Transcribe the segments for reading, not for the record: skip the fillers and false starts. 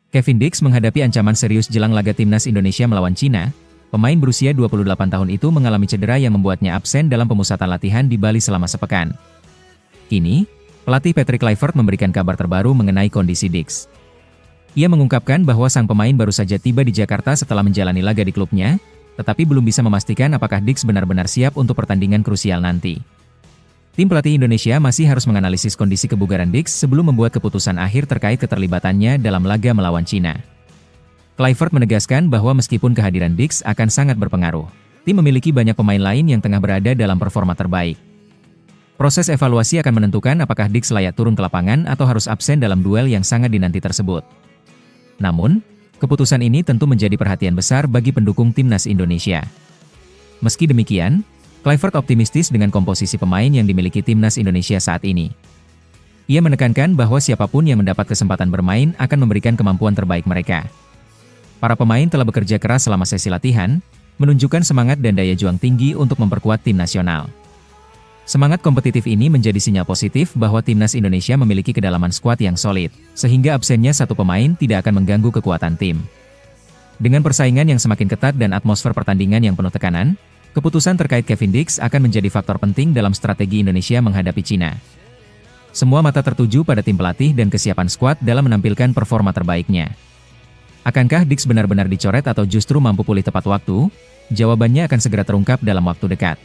Kevin Dix menghadapi ancaman serius jelang laga timnas Indonesia melawan Cina. Pemain berusia 28 tahun itu mengalami cedera yang membuatnya absen dalam pemusatan latihan di Bali selama sepekan. Kini, pelatih Patrick Kluivert memberikan kabar terbaru mengenai kondisi Dix. Ia mengungkapkan bahwa sang pemain baru saja tiba di Jakarta setelah menjalani laga di klubnya, tetapi belum bisa memastikan apakah Dix benar-benar siap untuk pertandingan krusial nanti. Tim pelatih Indonesia masih harus menganalisis kondisi kebugaran Dix sebelum membuat keputusan akhir terkait keterlibatannya dalam laga melawan Cina. Kluivert menegaskan bahwa meskipun kehadiran Dix akan sangat berpengaruh, tim memiliki banyak pemain lain yang tengah berada dalam performa terbaik. Proses evaluasi akan menentukan apakah Dix layak turun ke lapangan atau harus absen dalam duel yang sangat dinanti tersebut. Namun, keputusan ini tentu menjadi perhatian besar bagi pendukung timnas Indonesia. Meski demikian, Kluivert optimistis dengan komposisi pemain yang dimiliki timnas Indonesia saat ini. Ia menekankan bahwa siapapun yang mendapat kesempatan bermain akan memberikan kemampuan terbaik mereka. Para pemain telah bekerja keras selama sesi latihan, menunjukkan semangat dan daya juang tinggi untuk memperkuat tim nasional. Semangat kompetitif ini menjadi sinyal positif bahwa timnas Indonesia memiliki kedalaman skuad yang solid, sehingga absennya satu pemain tidak akan mengganggu kekuatan tim. Dengan persaingan yang semakin ketat dan atmosfer pertandingan yang penuh tekanan, keputusan terkait Kevin Dix akan menjadi faktor penting dalam strategi Indonesia menghadapi Cina. Semua mata tertuju pada tim pelatih dan kesiapan skuad dalam menampilkan performa terbaiknya. Akankah Dix benar-benar dicoret atau justru mampu pulih tepat waktu? Jawabannya akan segera terungkap dalam waktu dekat.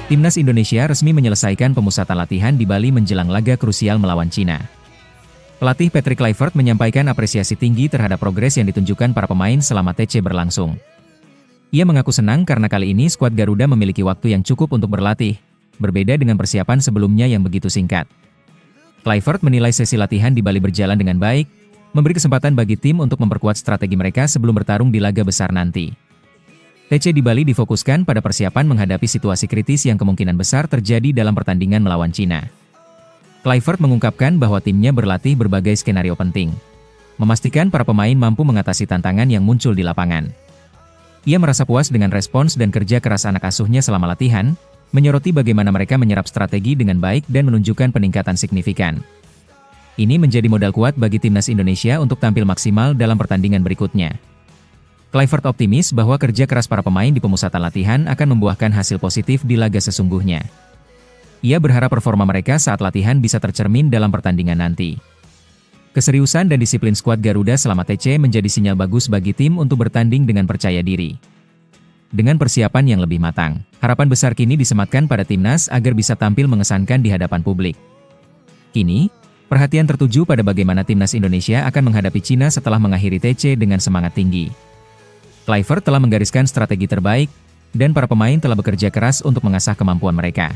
Timnas Indonesia resmi menyelesaikan pemusatan latihan di Bali menjelang laga krusial melawan Cina. Pelatih Patrick Kluivert menyampaikan apresiasi tinggi terhadap progres yang ditunjukkan para pemain selama TC berlangsung. Ia mengaku senang karena kali ini skuad Garuda memiliki waktu yang cukup untuk berlatih, berbeda dengan persiapan sebelumnya yang begitu singkat. Kluivert menilai sesi latihan di Bali berjalan dengan baik, memberi kesempatan bagi tim untuk memperkuat strategi mereka sebelum bertarung di laga besar nanti. TC di Bali difokuskan pada persiapan menghadapi situasi kritis yang kemungkinan besar terjadi dalam pertandingan melawan Cina. Kluivert mengungkapkan bahwa timnya berlatih berbagai skenario penting, memastikan para pemain mampu mengatasi tantangan yang muncul di lapangan. Ia merasa puas dengan respons dan kerja keras anak asuhnya selama latihan, menyoroti bagaimana mereka menyerap strategi dengan baik dan menunjukkan peningkatan signifikan. Ini menjadi modal kuat bagi timnas Indonesia untuk tampil maksimal dalam pertandingan berikutnya. Kluivert optimis bahwa kerja keras para pemain di pemusatan latihan akan membuahkan hasil positif di laga sesungguhnya. Ia berharap performa mereka saat latihan bisa tercermin dalam pertandingan nanti. Keseriusan dan disiplin skuad Garuda selama TC menjadi sinyal bagus bagi tim untuk bertanding dengan percaya diri. Dengan persiapan yang lebih matang, harapan besar kini disematkan pada timnas agar bisa tampil mengesankan di hadapan publik. Kini, perhatian tertuju pada bagaimana timnas Indonesia akan menghadapi Cina setelah mengakhiri TC dengan semangat tinggi. Kluivert telah menggariskan strategi terbaik, dan para pemain telah bekerja keras untuk mengasah kemampuan mereka.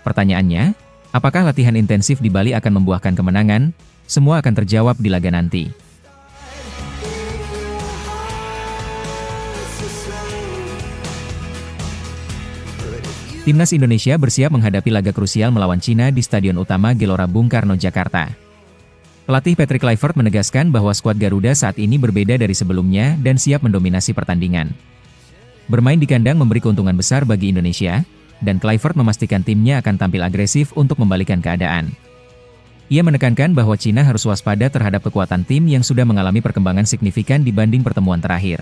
Pertanyaannya, apakah latihan intensif di Bali akan membuahkan kemenangan? Semua akan terjawab di laga nanti. Timnas Indonesia bersiap menghadapi laga krusial melawan Cina di Stadion Utama Gelora Bung Karno, Jakarta. Pelatih Patrick Kluivert menegaskan bahwa skuad Garuda saat ini berbeda dari sebelumnya dan siap mendominasi pertandingan. Bermain di kandang memberi keuntungan besar bagi Indonesia, dan Kluivert memastikan timnya akan tampil agresif untuk membalikan keadaan. Ia menekankan bahwa Cina harus waspada terhadap kekuatan tim yang sudah mengalami perkembangan signifikan dibanding pertemuan terakhir.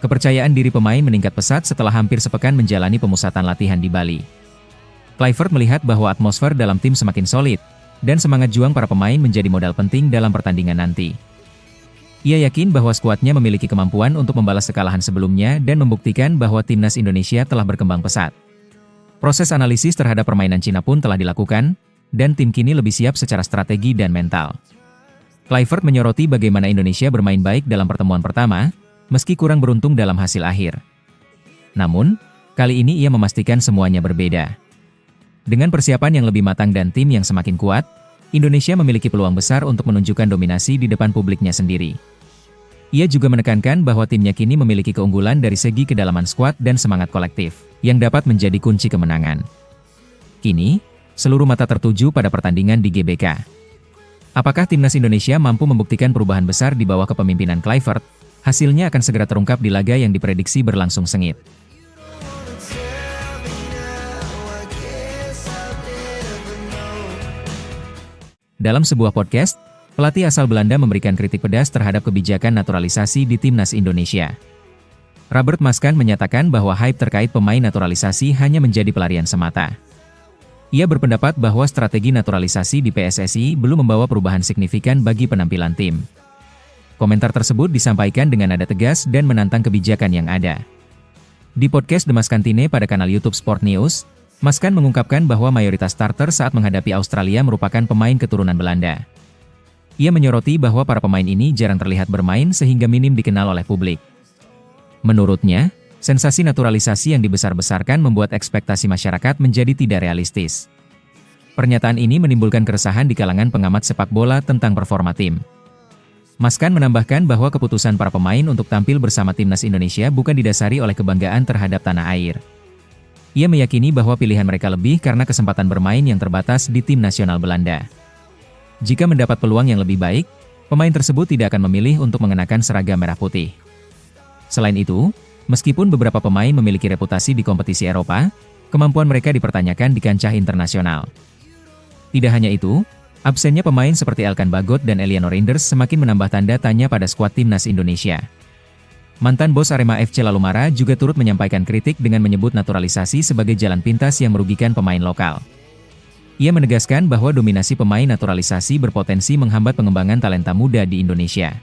Kepercayaan diri pemain meningkat pesat setelah hampir sepekan menjalani pemusatan latihan di Bali. Kluivert melihat bahwa atmosfer dalam tim semakin solid, dan semangat juang para pemain menjadi modal penting dalam pertandingan nanti. Ia yakin bahwa skuadnya memiliki kemampuan untuk membalas kekalahan sebelumnya dan membuktikan bahwa timnas Indonesia telah berkembang pesat. Proses analisis terhadap permainan Cina pun telah dilakukan, dan tim kini lebih siap secara strategi dan mental. Kluivert menyoroti bagaimana Indonesia bermain baik dalam pertemuan pertama, meski kurang beruntung dalam hasil akhir. Namun, kali ini ia memastikan semuanya berbeda. Dengan persiapan yang lebih matang dan tim yang semakin kuat, Indonesia memiliki peluang besar untuk menunjukkan dominasi di depan publiknya sendiri. Ia juga menekankan bahwa timnya kini memiliki keunggulan dari segi kedalaman skuad dan semangat kolektif, yang dapat menjadi kunci kemenangan. Kini, seluruh mata tertuju pada pertandingan di GBK. Apakah timnas Indonesia mampu membuktikan perubahan besar di bawah kepemimpinan Kluivert? Hasilnya akan segera terungkap di laga yang diprediksi berlangsung sengit. Dalam sebuah podcast, pelatih asal Belanda memberikan kritik pedas terhadap kebijakan naturalisasi di timnas Indonesia. Robert Maskan menyatakan bahwa hype terkait pemain naturalisasi hanya menjadi pelarian semata. Ia berpendapat bahwa strategi naturalisasi di PSSI belum membawa perubahan signifikan bagi penampilan tim. Komentar tersebut disampaikan dengan nada tegas dan menantang kebijakan yang ada. Di podcast The Maskantine pada kanal YouTube Sport News, Maskan mengungkapkan bahwa mayoritas starter saat menghadapi Australia merupakan pemain keturunan Belanda. Ia menyoroti bahwa para pemain ini jarang terlihat bermain sehingga minim dikenal oleh publik. Menurutnya, sensasi naturalisasi yang dibesar-besarkan membuat ekspektasi masyarakat menjadi tidak realistis. Pernyataan ini menimbulkan keresahan di kalangan pengamat sepak bola tentang performa tim. Maskan menambahkan bahwa keputusan para pemain untuk tampil bersama timnas Indonesia bukan didasari oleh kebanggaan terhadap tanah air. Ia meyakini bahwa pilihan mereka lebih karena kesempatan bermain yang terbatas di tim nasional Belanda. Jika mendapat peluang yang lebih baik, pemain tersebut tidak akan memilih untuk mengenakan seragam merah putih. Selain itu, meskipun beberapa pemain memiliki reputasi di kompetisi Eropa, kemampuan mereka dipertanyakan di kancah internasional. Tidak hanya itu, absennya pemain seperti Elkan Bagot dan Eliano Reinders semakin menambah tanda tanya pada skuad timnas Indonesia. Mantan bos Arema FC Lalumara juga turut menyampaikan kritik dengan menyebut naturalisasi sebagai jalan pintas yang merugikan pemain lokal. Ia menegaskan bahwa dominasi pemain naturalisasi berpotensi menghambat pengembangan talenta muda di Indonesia.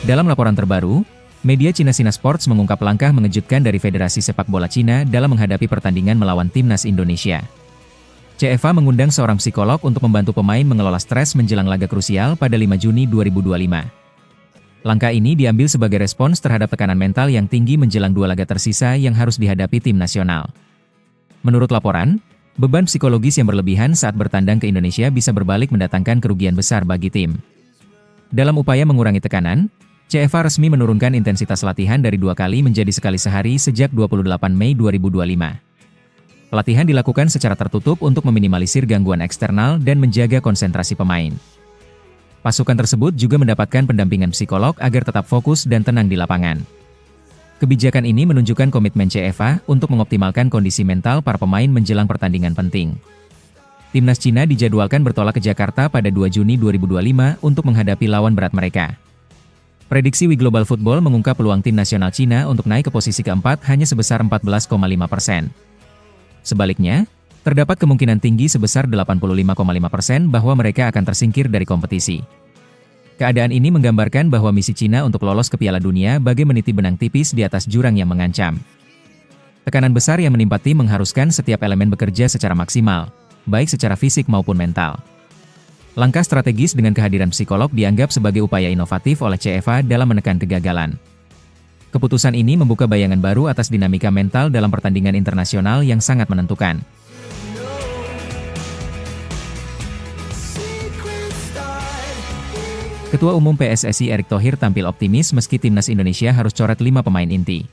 Dalam laporan terbaru, media Cina Sina Sports mengungkap langkah mengejutkan dari Federasi Sepak Bola Cina dalam menghadapi pertandingan melawan timnas Indonesia. CFA mengundang seorang psikolog untuk membantu pemain mengelola stres menjelang laga krusial pada 5 Juni 2025. Langkah ini diambil sebagai respons terhadap tekanan mental yang tinggi menjelang 2 laga tersisa yang harus dihadapi tim nasional. Menurut laporan, beban psikologis yang berlebihan saat bertandang ke Indonesia bisa berbalik mendatangkan kerugian besar bagi tim. Dalam upaya mengurangi tekanan, CFA resmi menurunkan intensitas latihan dari 2 kali menjadi sekali sehari sejak 28 Mei 2025. Pelatihan dilakukan secara tertutup untuk meminimalisir gangguan eksternal dan menjaga konsentrasi pemain. Pasukan tersebut juga mendapatkan pendampingan psikolog agar tetap fokus dan tenang di lapangan. Kebijakan ini menunjukkan komitmen CFA untuk mengoptimalkan kondisi mental para pemain menjelang pertandingan penting. Timnas Cina dijadwalkan bertolak ke Jakarta pada 2 Juni 2025 untuk menghadapi lawan berat mereka. Prediksi We Global Football mengungkap peluang tim nasional Cina untuk naik ke posisi keempat hanya sebesar 14,5%. Sebaliknya, terdapat kemungkinan tinggi sebesar 85,5% bahwa mereka akan tersingkir dari kompetisi. Keadaan ini menggambarkan bahwa misi Cina untuk lolos ke Piala Dunia bagai meniti benang tipis di atas jurang yang mengancam. Tekanan besar yang menimpa tim mengharuskan setiap elemen bekerja secara maksimal, baik secara fisik maupun mental. Langkah strategis dengan kehadiran psikolog dianggap sebagai upaya inovatif oleh CFA dalam menekan kegagalan. Keputusan ini membuka bayangan baru atas dinamika mental dalam pertandingan internasional yang sangat menentukan. Ketua Umum PSSI Erick Thohir tampil optimis meski timnas Indonesia harus coret 5 pemain inti.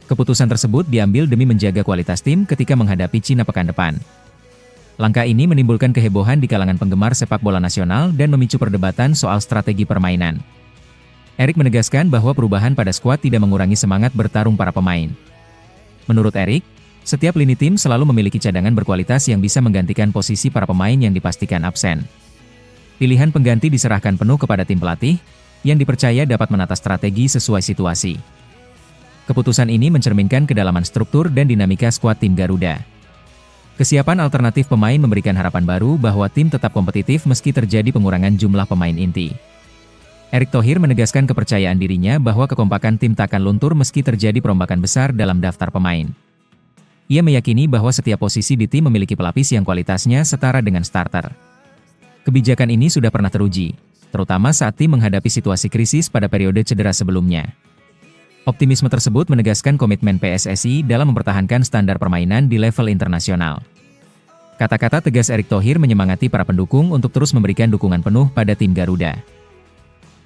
Keputusan tersebut diambil demi menjaga kualitas tim ketika menghadapi Cina pekan depan. Langkah ini menimbulkan kehebohan di kalangan penggemar sepak bola nasional dan memicu perdebatan soal strategi permainan. Erick menegaskan bahwa perubahan pada skuad tidak mengurangi semangat bertarung para pemain. Menurut Erick, setiap lini tim selalu memiliki cadangan berkualitas yang bisa menggantikan posisi para pemain yang dipastikan absen. Pilihan pengganti diserahkan penuh kepada tim pelatih, yang dipercaya dapat menata strategi sesuai situasi. Keputusan ini mencerminkan kedalaman struktur dan dinamika skuad tim Garuda. Kesiapan alternatif pemain memberikan harapan baru bahwa tim tetap kompetitif meski terjadi pengurangan jumlah pemain inti. Erick Thohir menegaskan kepercayaan dirinya bahwa kekompakan tim takkan luntur meski terjadi perombakan besar dalam daftar pemain. Ia meyakini bahwa setiap posisi di tim memiliki pelapis yang kualitasnya setara dengan starter. Kebijakan ini sudah pernah teruji, terutama saat tim menghadapi situasi krisis pada periode cedera sebelumnya. Optimisme tersebut menegaskan komitmen PSSI dalam mempertahankan standar permainan di level internasional. Kata-kata tegas Erick Thohir menyemangati para pendukung untuk terus memberikan dukungan penuh pada tim Garuda.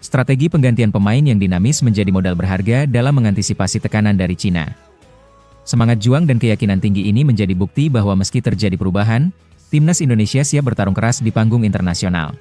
Strategi penggantian pemain yang dinamis menjadi modal berharga dalam mengantisipasi tekanan dari Cina. Semangat juang dan keyakinan tinggi ini menjadi bukti bahwa meski terjadi perubahan, timnas Indonesia siap bertarung keras di panggung internasional.